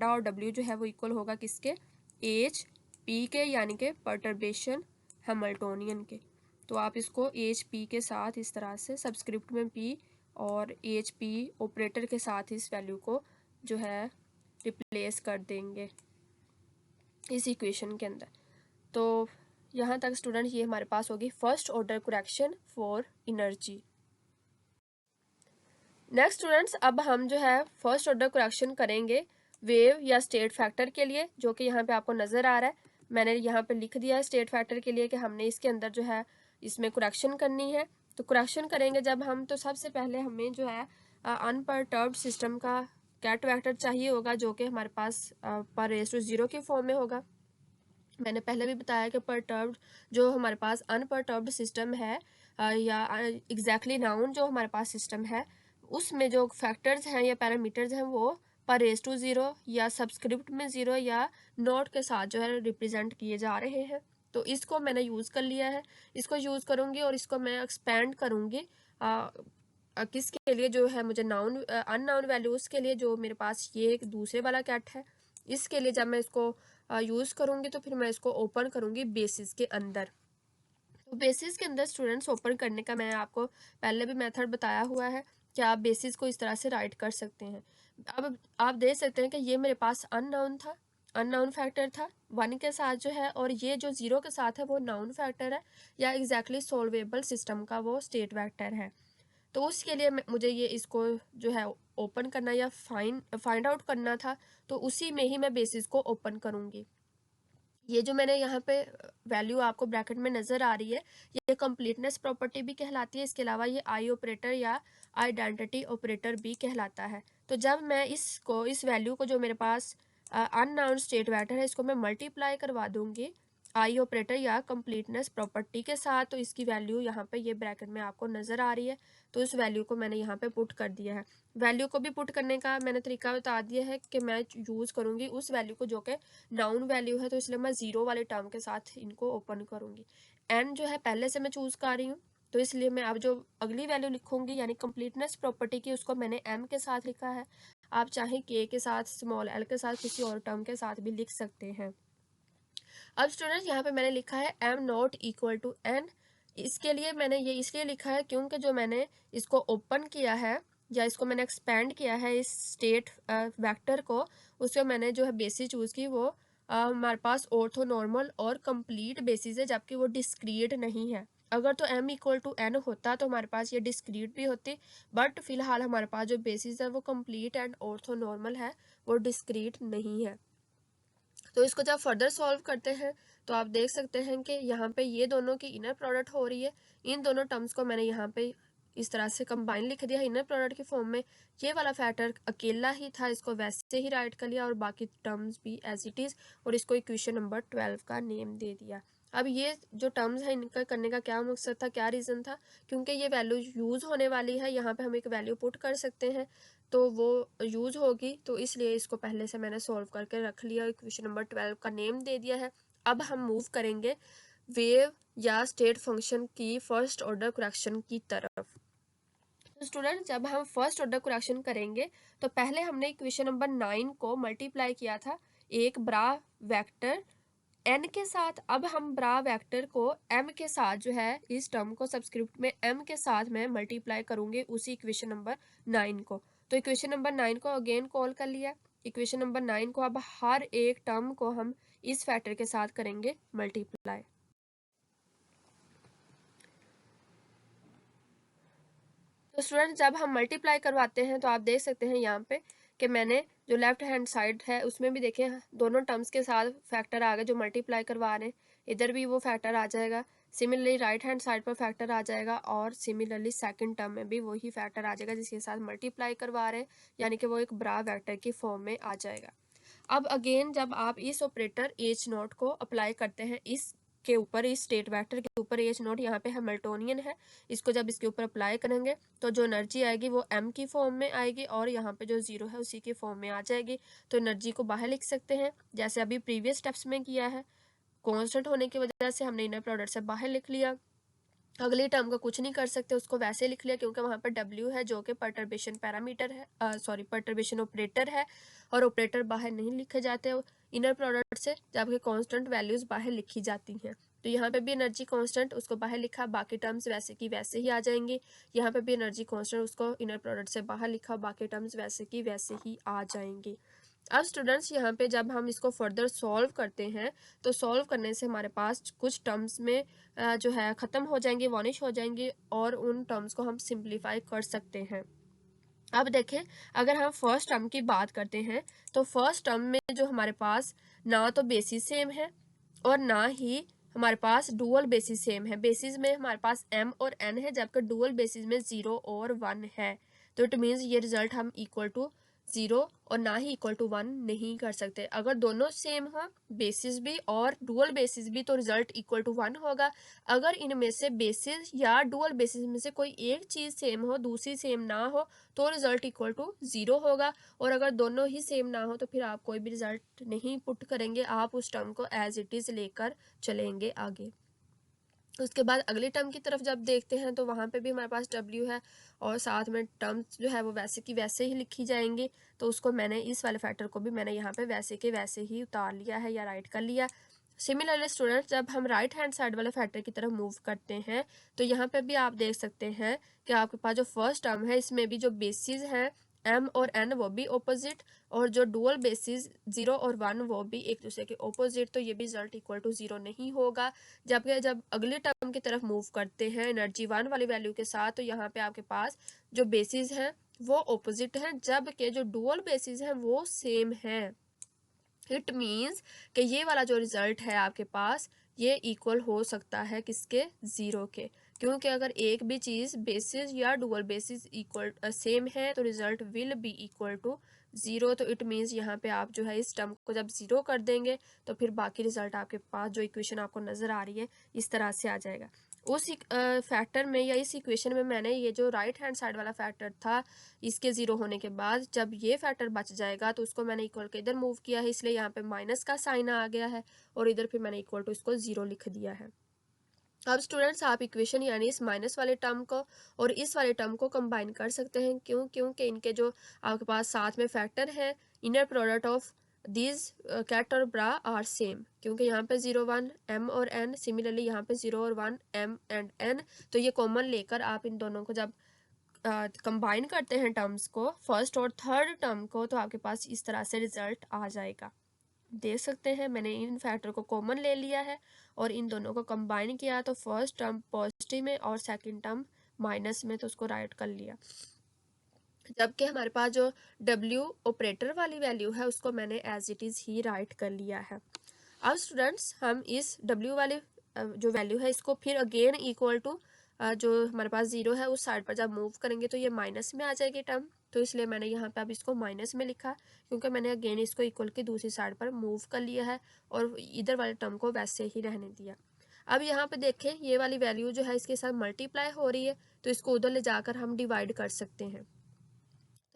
S1: और डब्ल्यू जो है वो इक्वल होगा किसके, एच पी के, यानी कि परटर्बेशन हैमिल्टोनियन के। तो आप इसको एच पी के साथ इस तरह से सबस्क्रिप्ट में पी और एच पी ऑपरेटर के साथ इस वैल्यू को जो है रिप्लेस कर देंगे इस इक्वेशन के अंदर। तो यहाँ तक स्टूडेंट ये हमारे पास होगी first order correction for energy. Next students अब हम जो है फर्स्ट ऑर्डर करेक्शन करेंगे वेव या स्टेट फैक्टर के लिए, जो कि यहाँ पे आपको नज़र आ रहा है। मैंने यहाँ पे लिख दिया है स्टेट फैक्टर के लिए कि हमने इसके अंदर जो है इसमें करेक्शन करनी है। तो करेक्शन करेंगे जब हम, तो सबसे पहले हमें जो है अनपर्टर्ब्ड सिस्टम का कैट वेक्टर चाहिए होगा, जो कि हमारे पास पर रेज़ टू 0 के फॉर्म में होगा। मैंने पहले भी बताया कि परटर्ब्ड जो हमारे पास अनपर्टर्ब्ड सिस्टम है या एग्जैक्टली नाउन जो हमारे पास सिस्टम है उसमें जो फैक्टर्स हैं या पैरामीटर्स हैं वो पर रेज़ टू 0 या सबस्क्रिप्ट में 0 या नोट के साथ जो है रिप्रेजेंट किए जा रहे हैं। तो इसको मैंने यूज़ कर लिया है, इसको यूज़ करूँगी और इसको मैं एक्सपेंड करूँगी किसके लिए, जो है मुझे नाउन अननाउन वैल्यूज़ के लिए, जो मेरे पास ये एक दूसरे वाला कैट है। इसके लिए जब मैं इसको यूज़ करूँगी तो फिर मैं इसको ओपन करूँगी बेसिस के अंदर। तो बेसिस के अंदर स्टूडेंट्स ओपन करने का मैं आपको पहले भी मेथड बताया हुआ है कि आप बेसिस को इस तरह से राइट कर सकते हैं। अब आप देख सकते हैं कि ये मेरे पास अननाउन था, अननाउन फैक्टर था 1 के साथ जो है, और ये जो 0 के साथ है वो नाउन फैक्टर है या एग्जैक्टली सॉल्वेबल सिस्टम का वो स्टेट वेक्टर है। तो उसके लिए मुझे ये इसको जो है ओपन करना या फाइंड आउट करना था, तो उसी में ही मैं बेसिस को ओपन करूँगी। ये जो मैंने यहाँ पे वैल्यू आपको ब्रैकेट में नज़र आ रही है ये कंप्लीटनेस प्रॉपर्टी भी कहलाती है। इसके अलावा ये आई ऑपरेटर या आइडेंटिटी ऑपरेटर भी कहलाता है। तो जब मैं इसको इस वैल्यू को जो मेरे पास अननाउन स्टेट वेक्टर है इसको मैं मल्टीप्लाई करवा दूंगी आई ऑपरेटर या कंप्लीटनेस प्रॉपर्टी के साथ, तो इसकी वैल्यू यहाँ पे ये ब्रैकेट में आपको नज़र आ रही है। तो इस वैल्यू को मैंने यहाँ पे पुट कर दिया है। वैल्यू को भी पुट करने का मैंने तरीका बता दिया है कि मैं यूज़ करूँगी उस वैल्यू को जो कि नाउन वैल्यू है, तो इसलिए मैं 0 वाले टर्म के साथ इनको ओपन करूँगी। एन जो है पहले से मैं चूज़ कर रही हूँ, तो इसलिए मैं अब जो अगली वैल्यू लिखूँगी यानी कंप्लीटनेस प्रॉपर्टी की उसको मैंने एम के साथ लिखा है। आप चाहे के साथ, स्मॉल एल के साथ, किसी और टर्म के साथ भी लिख सकते हैं। अब स्टूडेंट्स यहाँ पे मैंने लिखा है M not equal to N. इसके लिए मैंने ये इसलिए लिखा है क्योंकि जो मैंने इसको ओपन किया है या इसको मैंने एक्सपेंड किया है इस स्टेट वेक्टर को, उसको मैंने जो है बेसिस चूज़ की वो हमारे पास ऑर्थोनॉर्मल और कंप्लीट बेसिस है, जबकि वो डिस्क्रीट नहीं है। अगर तो m इक्वल टू n होता तो हमारे पास ये डिस्क्रीट भी होती, बट फिलहाल हमारे पास जो बेसिस है वो कंप्लीट एंड ऑर्थोनॉर्मल है, वो डिस्क्रीट नहीं है। तो इसको जब फर्दर सॉल्व करते हैं तो आप देख सकते हैं कि यहाँ पे ये दोनों की इनर प्रोडक्ट हो रही है। इन दोनों टर्म्स को मैंने यहाँ पे इस तरह से कंबाइन लिख दिया इनर प्रोडक्ट की फॉर्म में। ये वाला फैक्टर अकेला ही था, इसको वैसे ही राइट कर लिया और बाकी टर्म्स भी एज इट इज़, और इसको इक्वेशन नंबर 12 का नेम दे दिया। अब ये जो टर्म्स है इनका करने का क्या मकसद था, क्या रीज़न था, क्योंकि ये वैल्यू यूज़ होने वाली है, यहाँ पे हम एक वैल्यू पुट कर सकते हैं तो वो यूज़ होगी, तो इसलिए इसको पहले से मैंने सॉल्व करके रख लिया, इक्वेशन नंबर 12 का नेम दे दिया है। अब हम मूव करेंगे वेव या स्टेट फंक्शन की फर्स्ट ऑर्डर करेक्शन की तरफ। तो स्टूडेंट जब हम फर्स्ट ऑर्डर करेक्शन करेंगे तो पहले हमने इक्वेशन नंबर 9 को मल्टीप्लाई किया था एक ब्रा वेक्टर n के साथ। अब हम ब्रा वेक्टर को m के साथ जो है इस टर्म को सबस्क्रिप्ट में m के साथ मैं मल्टीप्लाई करूँगी उसी इक्वेशन नंबर 9 को। तो इक्वेशन नंबर 9 को अगेन कॉल कर लिया। इक्वेशन नंबर 9 को अब हर एक टर्म को हम इस फैक्टर के साथ करेंगे मल्टीप्लाई। तो स्टूडेंट जब हम मल्टीप्लाई करवाते हैं तो आप देख सकते हैं यहाँ पे कि मैंने जो लेफ्ट हैंड साइड है उसमें भी देखें दोनों टर्म्स के साथ फैक्टर आ गए जो मल्टीप्लाई करवा रहे हैं, इधर भी वो फैक्टर आ जाएगा। सिमिलरली राइट हैंड साइड पर फैक्टर आ जाएगा और सिमिलरली सेकंड टर्म में भी वही फैक्टर आ जाएगा जिसके साथ मल्टीप्लाई करवा रहे हैं, यानी कि वो एक ब्रा वेक्टर की फॉर्म में आ जाएगा। अब अगेन जब आप इस ऑपरेटर एच नोट को अप्लाई करते हैं इस के ऊपर, इस स्टेट वेक्टर के ऊपर, एच नोट यहाँ पे हैमिल्टोनियन है, इसको जब इसके ऊपर अप्लाई करेंगे तो जो एनर्जी आएगी वो एम की फॉर्म में आएगी और यहाँ पे जो जीरो है उसी की फॉर्म में आ जाएगी। तो एनर्जी को बाहर लिख सकते हैं जैसे अभी प्रीवियस स्टेप्स में किया है, कांस्टेंट होने की वजह से हमने इनर प्रोडक्ट से बाहर लिख लिया। अगली टर्म का कुछ नहीं कर सकते, उसको वैसे लिख लिया क्योंकि वहाँ पर W है जो कि परटर्बेशन पैरामीटर है, सॉरी परटर्बेशन ऑपरेटर है और ऑपरेटर बाहर नहीं लिखे जाते इनर प्रोडक्ट से, जबकि कांस्टेंट वैल्यूज बाहर लिखी जाती हैं। तो यहाँ पे भी एनर्जी कांस्टेंट उसको बाहर लिखा, बाकी टर्म्स वैसे की वैसे ही आ जाएंगी। यहाँ पे भी एनर्जी कांस्टेंट उसको इनर प्रोडक्ट से बाहर लिखा, बाकी टर्म्स वैसे की वैसे ही आ जाएंगी। अब स्टूडेंट्स यहाँ पे जब हम इसको फर्दर सॉल्व करते हैं तो सॉल्व करने से हमारे पास कुछ टर्म्स में जो है ख़त्म हो जाएंगे, वॉनिश हो जाएंगी और उन टर्म्स को हम सिंप्लीफाई कर सकते हैं। अब देखें अगर हम फर्स्ट टर्म की बात करते हैं तो फर्स्ट टर्म में जो हमारे पास ना तो बेसिस सेम है और ना ही हमारे पास डुअल बेसिस सेम है। बेसिस में हमारे पास m और n है जबकि डुअल बेसिस में 0 और 1 है। तो इट मीन्स ये रिजल्ट हम इक्वल टू 0 और ना ही इक्वल टू 1 नहीं कर सकते। अगर दोनों सेम हो, बेसिस भी और डुअल बेसिस भी, तो रिजल्ट इक्वल टू 1 होगा। अगर इनमें से बेसिस या डुअल बेसिस में से कोई एक चीज़ सेम हो दूसरी सेम ना हो तो रिजल्ट इक्वल टू 0 होगा। और अगर दोनों ही सेम ना हो तो फिर आप कोई भी रिजल्ट नहीं पुट करेंगे, आप उस टर्म को एज इट इज़ लेकर चलेंगे आगे। उसके बाद अगली टर्म की तरफ जब देखते हैं तो वहाँ पे भी हमारे पास W है और साथ में टर्म्स जो है वो वैसे की वैसे ही लिखी जाएंगी। तो उसको मैंने इस वाले फैक्टर को भी मैंने यहाँ पे वैसे के वैसे ही उतार लिया है या राइट कर लिया। सिमिलरली स्टूडेंट्स जब हम राइट हैंड साइड वाले फैक्टर की तरफ मूव करते हैं तो यहाँ पे भी आप देख सकते हैं कि आपके पास जो फर्स्ट टर्म है इसमें भी जो बेसिस है m और n वो भी ऑपोजिट और जो डुअल बेसिस 0 और 1 वो भी एक दूसरे के ऑपोजिट, तो ये भी रिजल्ट इक्वल टू 0 नहीं होगा। जबकि जब अगले टर्म की तरफ मूव करते हैं एनर्जी 1 वाली वैल्यू के साथ तो यहाँ पे आपके पास जो बेसिस हैं वो ऑपोजिट हैं जबकि जो डुअल बेसिस हैं वो सेम हैं। इट मीन्स कि ये वाला जो रिजल्ट है आपके पास ये इक्वल हो सकता है किसके, 0 के, क्योंकि अगर एक भी चीज़ बेसिस या डुअल बेसिस इक्वल सेम है तो result will be equal to 0। तो इट मीन्स यहाँ पे आप जो है इस टर्म को जब 0 कर देंगे तो फिर बाकी रिजल्ट आपके पास जो इक्वेशन आपको नज़र आ रही है इस तरह से आ जाएगा। उस फैक्टर में या इस इक्वेशन में मैंने ये जो राइट हैंड साइड वाला फैक्टर था इसके 0 होने के बाद जब ये फैक्टर बच जाएगा तो उसको मैंने इक्वल के इधर मूव किया है, इसलिए यहाँ पे माइनस का साइन आ गया है और इधर फिर मैंने इक्वल टू इसको 0 लिख दिया है। अब स्टूडेंट्स आप इक्वेशन यानी इस माइनस वाले टर्म को और इस वाले टर्म को कंबाइन कर सकते हैं, क्योंकि इनके जो आपके पास साथ में फैक्टर है inner product of these ket और ब्रा आर सेम, क्योंकि यहाँ पे 0 1 m और n, सिमिलरली यहाँ पे 0 और 1 m एंड n, तो ये कॉमन लेकर आप इन दोनों को जब कंबाइन करते हैं टर्म्स को, फर्स्ट और थर्ड टर्म को, तो आपके पास इस तरह से रिजल्ट आ जाएगा। देख सकते हैं मैंने इन फैक्टर को कॉमन ले लिया है और इन दोनों को कंबाइन किया तो फर्स्ट टर्म पॉजिटिव में और सेकंड टर्म माइनस में, तो उसको राइट कर लिया। जबकि हमारे पास जो W ऑपरेटर वाली वैल्यू है उसको मैंने एज इट इज़ ही राइट कर लिया है। अब स्टूडेंट्स हम इस W वाली जो वैल्यू है इसको फिर अगेन इक्वल टू जो हमारे पास 0 है उस साइड पर जब मूव करेंगे तो ये माइनस में आ जाएगी टर्म, तो इसलिए मैंने यहाँ पे अब इसको माइनस में लिखा क्योंकि मैंने अगेन इसको इक्वल की दूसरी साइड पर मूव कर लिया है और इधर वाले टर्म को वैसे ही रहने दिया। अब यहाँ पे देखें ये वाली वैल्यू जो है इसके साथ मल्टीप्लाई हो रही है तो इसको उधर ले जाकर हम डिवाइड कर सकते हैं।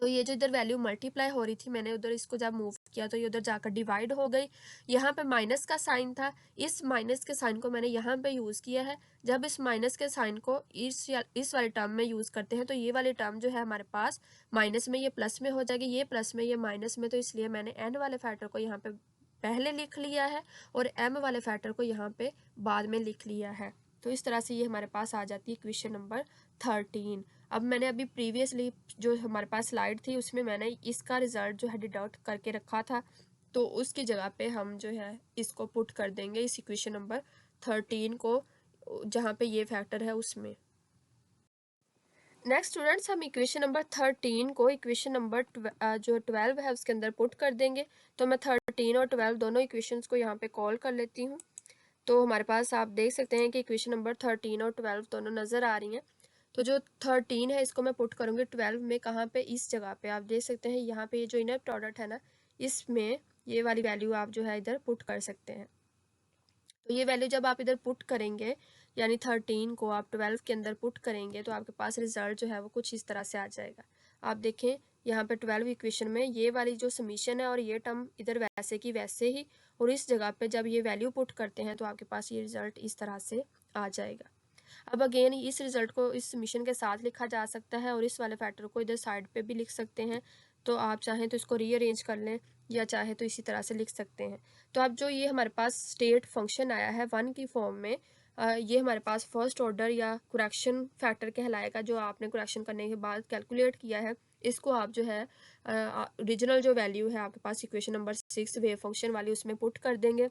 S1: तो ये जो इधर वैल्यू मल्टीप्लाई हो रही थी मैंने उधर इसको जब मूव किया तो ये उधर जाकर डिवाइड हो गई। यहाँ पे माइनस का साइन था, इस माइनस के साइन को मैंने यहाँ पे यूज़ किया है। जब इस माइनस के साइन को इस वाले टर्म में यूज़ करते हैं तो ये वाली टर्म जो है हमारे पास माइनस में ये प्लस में हो जाएगी, ये प्लस में ये माइनस में, तो इसलिए मैंने एन वाले फैक्टर को यहाँ पे पहले लिख लिया है और एम वाले फैक्टर को यहाँ पे बाद में लिख लिया है। तो इस तरह से ये हमारे पास आ जाती है इक्वेशन नंबर 13। अब मैंने अभी प्रीवियसली जो हमारे पास स्लाइड थी उसमें मैंने इसका रिजल्ट जो है डिडक्ट करके रखा था, तो उसकी जगह पे हम जो है इसको पुट कर देंगे इस इक्वेशन नंबर 13 को जहाँ पे ये फैक्टर है उसमें। नेक्स्ट स्टूडेंट्स हम इक्वेशन नंबर 13 को इक्वेशन नंबर जो 12 है उसके अंदर पुट कर देंगे। तो मैं 13 और 12 दोनों इक्वेशंस को यहाँ पे कॉल कर लेती हूँ। तो हमारे पास आप देख सकते हैं कि इक्वेशन नंबर 13 और 12 दोनों नज़र आ रही हैं। तो जो 13 है इसको मैं पुट करूँगी 12 में, कहाँ पे, इस जगह पे आप देख सकते हैं। यहाँ पे ये जो इनर प्रोडक्ट है ना, इसमें ये वाली वैल्यू आप जो है इधर पुट कर सकते हैं। तो ये वैल्यू जब आप इधर पुट करेंगे, यानी 13 को आप 12 के अंदर पुट करेंगे, तो आपके पास रिजल्ट जो है वो कुछ इस तरह से आ जाएगा। आप देखें यहाँ पे 12 इक्वेशन में ये वाली जो समीशन है और ये टर्म इधर वैसे की वैसे ही, और इस जगह पे जब ये वैल्यू पुट करते हैं तो आपके पास ये रिजल्ट इस तरह से आ जाएगा। अब अगेन इस रिजल्ट को इस समीशन के साथ लिखा जा सकता है और इस वाले फैक्टर को इधर साइड पे भी लिख सकते हैं। तो आप चाहें तो इसको रीअरेंज कर लें या चाहे तो इसी तरह से लिख सकते हैं। तो अब जो ये हमारे पास स्टेट फंक्शन आया है 1 की फॉर्म में, ये हमारे पास फर्स्ट ऑर्डर या कुरेक्शन फैक्टर कहलाएगा, जो आपने कुरेक्शन करने के बाद कैलकुलेट किया है। इसको आप जो है ओरिजिनल जो वैल्यू है आपके पास इक्वेशन नंबर 6 वेव फंक्शन वाली, उसमें पुट कर देंगे।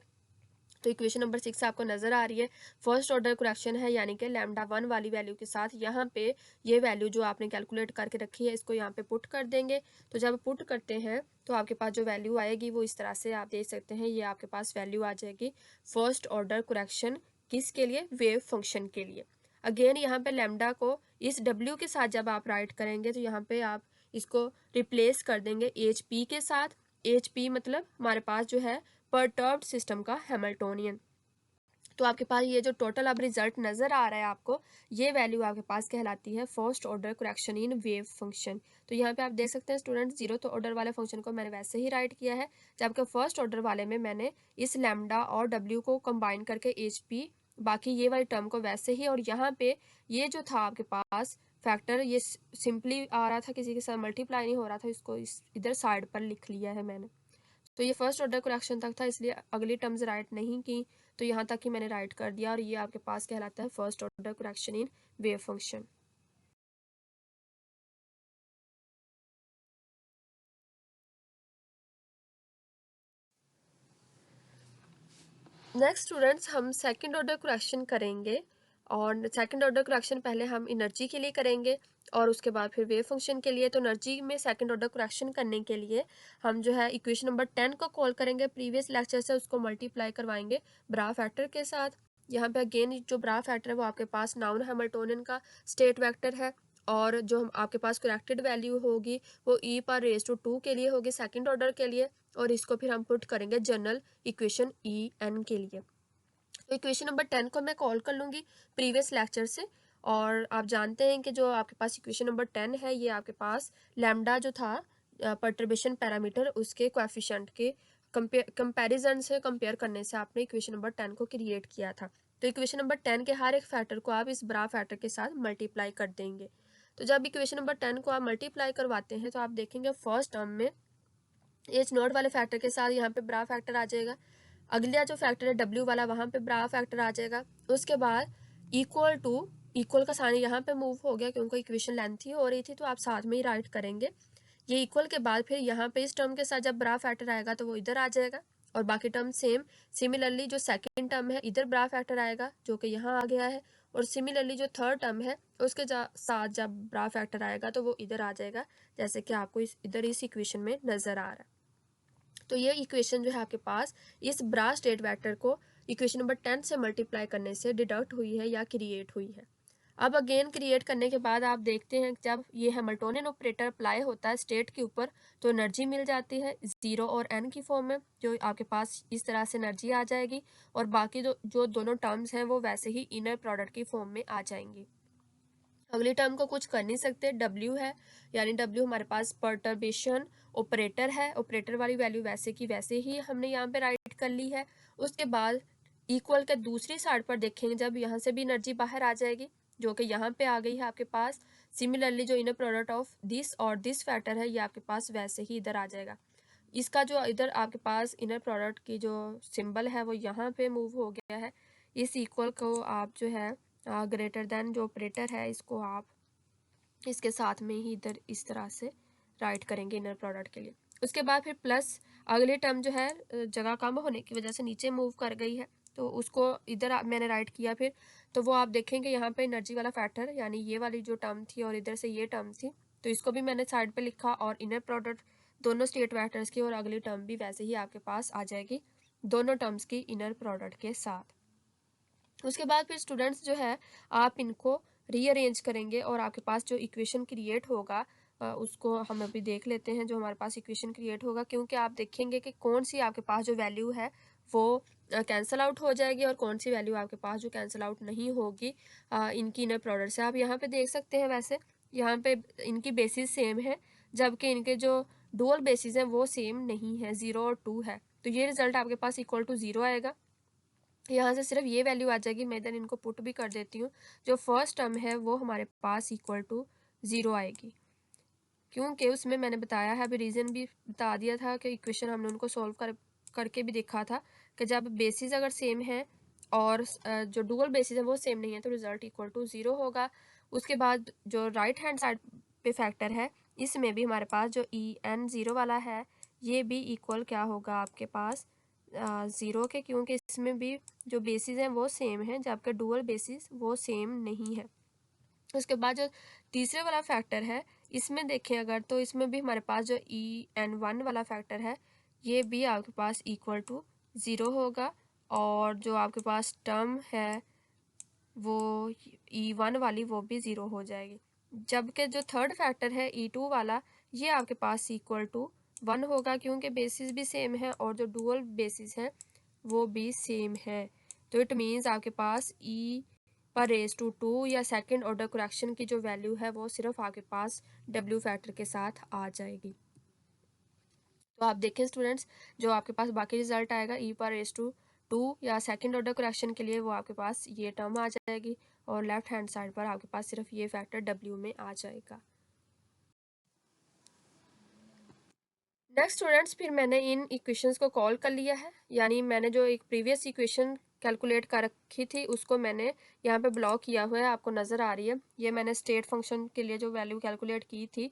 S1: तो इक्वेशन नंबर 6 आपको नज़र आ रही है, फर्स्ट ऑर्डर कुरेक्शन है, यानी कि लैम्डा 1 वाली वैल्यू के साथ यहाँ पे ये वैल्यू जो आपने कैलकुलेट करके रखी है इसको यहाँ पे पुट कर देंगे। तो जब पुट करते हैं तो आपके पास जो वैल्यू आएगी वो इस तरह से आप देख सकते हैं। ये आपके पास वैल्यू आ जाएगी फर्स्ट ऑर्डर कुरेक्शन, किसके लिए, वेव फंक्शन के लिए। अगेन यहाँ पे लैम्डा को इस डब्ल्यू के साथ जब आप राइट करेंगे तो यहाँ पे आप इसको रिप्लेस कर देंगे एच पी के साथ। एच पी मतलब हमारे पास जो है परटर्ब्ड सिस्टम का हैमिल्टोनियन। तो आपके पास ये जो टोटल अब रिजल्ट नज़र आ रहा है आपको, ये वैल्यू आपके पास कहलाती है first order correction in wave function. तो यहाँ पे आप देख सकते हैं स्टूडेंट, जीरो तो ऑर्डर वाले फंक्शन को मैंने वैसे ही राइट किया है, जबकि फर्स्ट ऑर्डर वाले में मैंने इस लैम्डा और डब्ल्यू को कंबाइन करके एच पी, बाकी ये वाली टर्म को वैसे ही, और यहाँ पे ये जो था आपके पास फैक्टर, ये सिंपली आ रहा था, किसी के साथ मल्टीप्लाई नहीं हो रहा था, इसको इधर साइड पर लिख लिया है मैंने। तो ये फर्स्ट ऑर्डर कुरेक्शन तक था, इसलिए अगली टर्म्स राइट नहीं की, तो यहाँ तक ही मैंने राइट कर दिया, और ये आपके पास कहलाता है first order correction in wave function. Next students हम सेकंड ऑर्डर कुरेक्शन करेंगे, और सेकंड ऑर्डर कुरेक्शन पहले हम एनर्जी के लिए करेंगे और उसके बाद फिर वेव फंक्शन के लिए। तो एनर्जी में सेकंड ऑर्डर कुरेक्शन करने के लिए हम जो है इक्वेशन नंबर 10 को कॉल करेंगे प्रीवियस लेक्चर से, उसको मल्टीप्लाई करवाएंगे ब्रा फैक्टर के साथ। यहाँ पे अगेन जो ब्रा फैक्टर है वो आपके पास नाउन हैमिल्टोनियन का स्टेट वेक्टर है, और जो हम आपके पास करेक्टेड वैल्यू होगी वो ई पर रेज टू 2 के लिए होगी सेकंड ऑर्डर के लिए, और इसको फिर हम पुट करेंगे जनरल इक्वेशन ई एन के लिए। तो इक्वेशन नंबर 10 को मैं कॉल कर लूँगी प्रीवियस लेक्चर से, और आप जानते हैं कि जो आपके पास इक्वेशन नंबर 10 है ये आपके पास लैम्डा जो था पर्टर्बेशन पैरामीटर, उसके कोएफिशिएंट के कंपैरिजन से कंपेयर करने से आपने इक्वेशन नंबर 10 को क्रिएट किया था। तो इक्वेशन नंबर 10 के हर एक फैक्टर को आप इस ब्रा फैक्टर के साथ मल्टीप्लाई कर देंगे। तो जब इक्वेशन नंबर 10 को आप मल्टीप्लाई करवाते हैं तो आप देखेंगे फर्स्ट टर्म में एच नॉट वाले फैक्टर के साथ यहाँ पे ब्रा फैक्टर आ जाएगा, अगला जो फैक्टर है डब्ल्यू वाला वहाँ पे ब्रा फैक्टर आ जाएगा। उसके बाद इक्वल टू, इक्वल का साइन यहाँ पे मूव हो गया क्योंकि इक्वेशन लेंथी हो रही थी, तो आप साथ में ही राइट करेंगे। ये इक्वल के बाद फिर यहाँ पे इस टर्म के साथ जब ब्रा फैक्टर आएगा तो वो इधर आ जाएगा, और बाकी टर्म सेम। सिमिलरली जो सेकेंड टर्म है इधर ब्रा फैक्टर आएगा जो कि यहाँ आ गया है, और सिमिलरली जो थर्ड टर्म है उसके साथ जब ब्रा फैक्टर आएगा तो वो इधर आ जाएगा, जैसे कि आपको इधर इस इक्वेशन में नज़र आ रहा है। तो ये इक्वेशन जो है आपके पास इस ब्रा स्टेट वेक्टर को इक्वेशन नंबर 10 से मल्टीप्लाई करने से डिडक्ट हुई है या क्रिएट हुई है। अब अगेन क्रिएट करने के बाद आप देखते हैं जब ये हैमिल्टोनियन ऑपरेटर अप्लाई होता है स्टेट के ऊपर तो एनर्जी मिल जाती है 0 और n की फॉर्म में, जो आपके पास इस तरह से एनर्जी आ जाएगी, और बाकी जो दोनों टर्म्स हैं वो वैसे ही इनर प्रोडक्ट की फॉर्म में आ जाएंगी। अगली टर्म को कुछ कर नहीं सकते, डब्ल्यू है, यानी डब्ल्यू हमारे पास पर्टर्बेशन ऑपरेटर है, ऑपरेटर वाली वैल्यू वैसे की वैसे ही हमने यहाँ पे राइट कर ली है। उसके बाद इक्वल के दूसरी साइड पर देखेंगे जब यहाँ से भी एनर्जी बाहर आ जाएगी जो कि यहाँ पे आ गई है आपके पास। सिमिलरली जो इनर प्रोडक्ट ऑफ दिस और दिस फैक्टर है ये आपके पास वैसे ही इधर आ जाएगा। इसका जो इधर आपके पास इनर प्रोडक्ट की जो सिंबल है वो यहाँ पे मूव हो गया है। इस इक्वल को आप जो है ग्रेटर देन जो ऑपरेटर है इसको आप इसके साथ में ही इधर इस तरह से राइट करेंगे इनर प्रोडक्ट के लिए। उसके बाद फिर प्लस अगली टर्म जो है जगह कम होने की वजह से नीचे मूव कर गई है तो उसको इधर मैंने राइट किया फिर। तो वो आप देखेंगे यहाँ पे एनर्जी वाला फैक्टर यानी ये वाली जो टर्म थी और इधर से ये टर्म थी, तो इसको भी मैंने साइड पे लिखा और इनर प्रोडक्ट दोनों स्टेट वेक्टर्स की और अगली टर्म भी वैसे ही आपके पास आ जाएगी दोनों टर्म्स की इनर प्रोडक्ट के साथ। उसके बाद फिर स्टूडेंट्स जो है आप इनको रीअरेंज करेंगे और आपके पास जो इक्वेशन क्रिएट होगा उसको हम अभी देख लेते हैं जो हमारे पास इक्वेशन क्रिएट होगा, क्योंकि आप देखेंगे कि कौन सी आपके पास जो वैल्यू है वो कैंसिल आउट हो जाएगी और कौन सी वैल्यू आपके पास जो कैंसिल आउट नहीं होगी इनकी इनर प्रोडक्ट से। आप यहाँ पे देख सकते हैं वैसे यहाँ पे इनकी बेसिस सेम है जबकि इनके जो डुअल बेसिस हैं वो सेम नहीं है, 0 और 2 है, तो ये रिजल्ट आपके पास इक्वल टू 0 आएगा। यहाँ से सिर्फ ये वैल्यू आ जाएगी, मैं इधर इनको पुट भी कर देती हूँ। जो फर्स्ट टर्म है वो हमारे पास इक्वल टू 0 आएगी, क्योंकि उसमें मैंने बताया है, अभी रीज़न भी बता दिया था कि इक्वेशन हमने उनको सॉल्व करके भी देखा था कि जब बेसिस अगर सेम है और जो डुअल बेसिस है वो सेम नहीं है तो रिजल्ट इक्वल टू 0 होगा। उसके बाद जो राइट हैंड साइड पे फैक्टर है इसमें भी हमारे पास जो EN0 वाला है ये भी इक्वल क्या होगा आपके पास 0 के, क्योंकि इसमें भी जो बेसिस हैं वो सेम है जबकि डुअल बेसिस वो सेम नहीं है। उसके बाद जो तीसरे वाला फैक्टर है इसमें देखें अगर तो इसमें भी हमारे पास जो EN1 वाला फैक्टर है ये भी आपके पास इक्वल टू 0 होगा और जो आपके पास टर्म है वो E1 वाली वो भी 0 हो जाएगी, जबकि जो थर्ड फैक्टर है E2 वाला ये आपके पास इक्वल टू 1 होगा क्योंकि बेसिस भी सेम है और जो डुअल बेसिस है वो भी सेम है। तो इट मीन्स आपके पास E पर रेज टू 2 या सेकंड ऑर्डर करेक्शन की जो वैल्यू है वो सिर्फ आपके पास W फैक्टर के साथ आ जाएगी। तो आप देखें स्टूडेंट्स जो आपके पास बाकी रिजल्ट आएगा E पर रेज टू 2 या सेकंड ऑर्डर करेक्शन के लिए वो आपके पास ये टर्म आ जाएगी और लेफ्ट हैंड साइड पर आपके पास सिर्फ ये फैक्टर W में आ जाएगा। नेक्स्ट स्टूडेंट्स फिर मैंने इन इक्वेशंस को कॉल कर लिया है, यानी मैंने जो एक प्रीवियस इक्वेशन कैलकुलेट कर रखी थी उसको मैंने यहाँ पे ब्लॉक किया हुआ है, आपको नज़र आ रही है। ये मैंने स्टेट फंक्शन के लिए जो वैल्यू कैलकुलेट की थी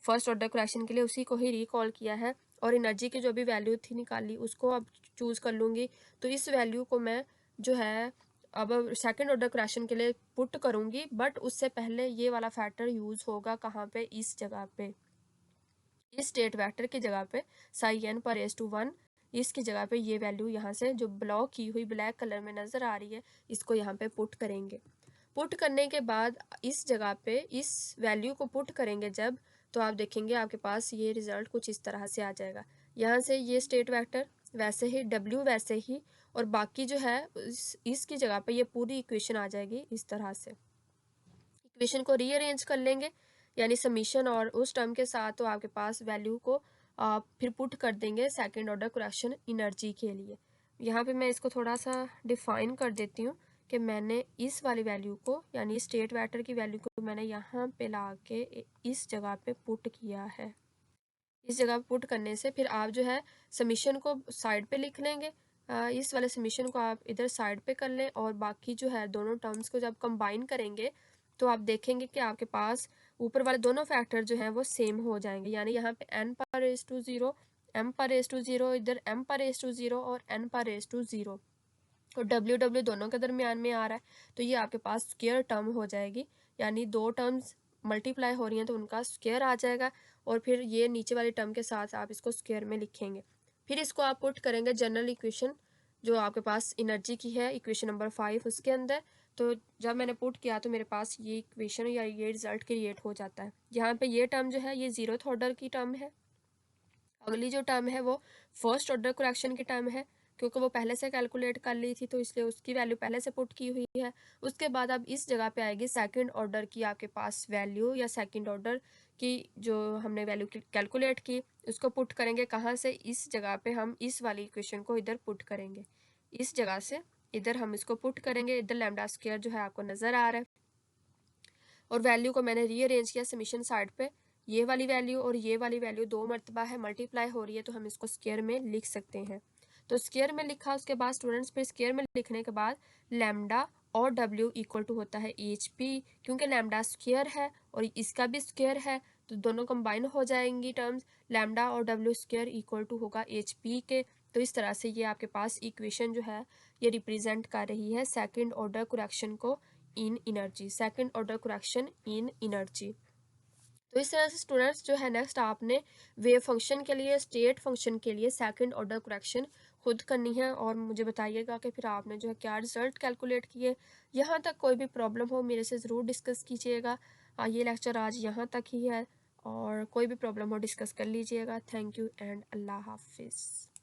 S1: फर्स्ट ऑर्डर क्वेश्चन के लिए उसी को ही रिकॉल किया है और एनर्जी की जो भी वैल्यू थी निकाली उसको अब चूज़ कर लूँगी। तो इस वैल्यू को मैं जो है अब सेकेंड ऑर्डर क्वेश्चन के लिए पुट करूँगी, बट उससे पहले ये वाला फैक्टर यूज़ होगा कहाँ पे, इस जगह पे, इस स्टेट वेक्टर की जगह पे साई n पर रेज टू 1 इसकी जगह पे ये वैल्यू यहाँ से जो ब्लॉक की हुई ब्लैक कलर में नज़र आ रही है इसको यहाँ पे पुट करेंगे। पुट करने के बाद इस जगह पे इस वैल्यू को पुट करेंगे जब, तो आप देखेंगे आपके पास ये रिज़ल्ट कुछ इस तरह से आ जाएगा। यहाँ से ये स्टेट वेक्टर वैसे ही W वैसे ही और बाकी जो है इसकी जगह पे ये पूरी इक्वेशन आ जाएगी इस तरह से। इक्वेशन को रीअरेंज कर लेंगे यानी समीशन और उस टर्म के साथ, तो आपके पास वैल्यू को फिर पुट कर देंगे सेकेंड ऑर्डर क्वेश्चन एनर्जी के लिए। यहाँ पे मैं इसको थोड़ा सा डिफाइन कर देती हूँ कि मैंने इस वाली वैल्यू को यानी स्टेट वेक्टर की वैल्यू को मैंने यहाँ पे ला के इस जगह पे पुट किया है। इस जगह पुट करने से फिर आप जो है समीशन को साइड पे लिख लेंगे, इस वाले समीशन को आप इधर साइड पे कर लें और बाकी जो है दोनों टर्म्स को जब कंबाइन करेंगे तो आप देखेंगे कि आपके पास ऊपर वाले दोनों फैक्टर जो हैं वो सेम हो जाएंगे, यानी यहाँ पे n पर रेज टू 0, m पर रेज टू 0, इधर m पर रेज टू 0 और n पर रेज टू 0 और W दोनों के दरमियान में आ रहा है तो ये आपके पास स्क्वायर टर्म हो जाएगी, यानी दो टर्म्स मल्टीप्लाई हो रही हैं तो उनका स्क्वायर आ जाएगा और फिर ये नीचे वाली टर्म के साथ आप इसको स्क्वायर में लिखेंगे। फिर इसको आप पुट करेंगे जनरल इक्वेशन जो आपके पास एनर्जी की है इक्वेशन नंबर 5 उसके अंदर। तो जब मैंने पुट किया तो मेरे पास ये इक्वेशन या ये रिजल्ट क्रिएट हो जाता है। यहाँ पे ये टर्म जो है ये 0th ऑर्डर की टर्म है, अगली जो टर्म है वो फर्स्ट ऑर्डर करेक्शन की टर्म है क्योंकि वो पहले से कैलकुलेट कर ली थी तो इसलिए उसकी वैल्यू पहले से पुट की हुई है। उसके बाद अब इस जगह पे आएगी सेकंड ऑर्डर की आपके पास वैल्यू या सेकंड ऑर्डर की जो हमने वैल्यू कैलकुलेट की उसको पुट करेंगे कहाँ से, इस जगह पे हम इस वाली इक्वेशन को इधर पुट करेंगे, इस जगह से इधर हम इसको पुट करेंगे। इधर लैम्डा स्क्वायर जो है आपको नज़र आ रहा है और वैल्यू को मैंने रीअरेंज किया समीशन साइड पे, ये वाली वैल्यू और ये वाली वैल्यू दो मरतबा है मल्टीप्लाई हो रही है तो हम इसको स्क्वायर में लिख सकते हैं। तो स्क्वायर में लिखा उसके बाद स्टूडेंट्स फिर स्क्वायर में लिखने के बाद लैम्डा और W इक्वल टू होता है HP, क्योंकि लैम्डा स्क्वायर है और इसका भी स्क्वायर है तो दोनों कंबाइन हो जाएंगी टर्म्स, लैम्डा और W स्क्वायर इक्वल टू होगा HP के। तो इस तरह से ये आपके पास इक्वेशन जो है ये रिप्रेजेंट कर रही है सेकंड ऑर्डर करेक्शन को इन energy, second order correction in energy. तो इस तरह से स्टूडेंट्स जो है नेक्स्ट आपने वेव फंक्शन के लिए, स्टेट फंक्शन के लिए सेकंड ऑर्डर करेक्शन खुद करनी है और मुझे बताइएगा कि फिर आपने जो है क्या रिजल्ट कैलकुलेट किए। यहाँ तक कोई भी प्रॉब्लम हो मेरे से ज़रूर डिस्कस कीजिएगा। ये लेक्चर आज यहाँ तक ही है और कोई भी प्रॉब्लम हो डिस्कस कर लीजिएगा। थैंक यू एंड अल्लाह हाफिज़।